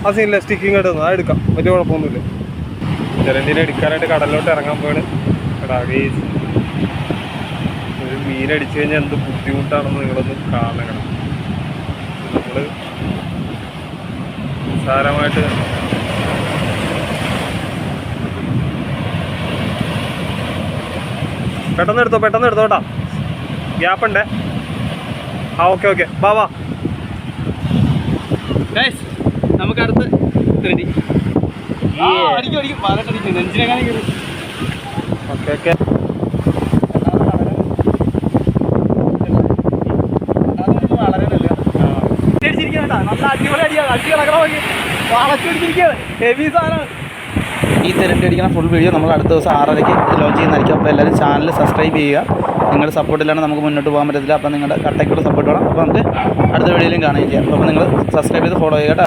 അസില്ല sticking ഇടുന്നു അത് എടുക്കാം, വലിയ കുഴപ്പമൊന്നുമില്ല. ജലന്തിനെ എടുക്കാനായിട്ട് കടലിലോട്ട് ഇറങ്ങാൻ പോയാണ്. ഒരു മീനടിച്ചു കഴിഞ്ഞാൽ എന്ത് ബുദ്ധിമുട്ടാണെന്ന് നിങ്ങളൊന്ന് കാണണം. നമ്മൾ നിസ്സാരമായിട്ട് പെട്ടെന്ന് എടുത്തോ കേട്ടോ, ഗ്യാപ്പ് ഉണ്ടേ. ഓക്കെ വാ. നമുക്ക് അടുത്ത് റെഡി. ഓക്കെ ഈ തിരണ്ടി അടിക്കുന്ന ഫുൾ വീഡിയോ നമ്മൾ അടുത്ത ദിവസം 6:30-ക്ക് ലോഞ്ച് ചെയ്യുന്നതായിരിക്കും. അപ്പോൾ എല്ലാവരും ചാനൽ സബ്സ്ക്രൈബ് ചെയ്യുക. നിങ്ങളുടെ സപ്പോർട്ടിലാണ് നമുക്ക് മുന്നോട്ട് പോകാൻ പറ്റത്തില്ല. അപ്പോൾ നിങ്ങളുടെ കട്ടയ്ക്കുള്ള സപ്പോർട്ട് വേണം. അപ്പോൾ നമുക്ക് അടുത്ത വീഡിയോയിലും കാണുകയും ചെയ്യാം. അപ്പോൾ നിങ്ങൾ സബ്സ്ക്രൈബ് ചെയ്ത് ഫോളോ ചെയ്യുക.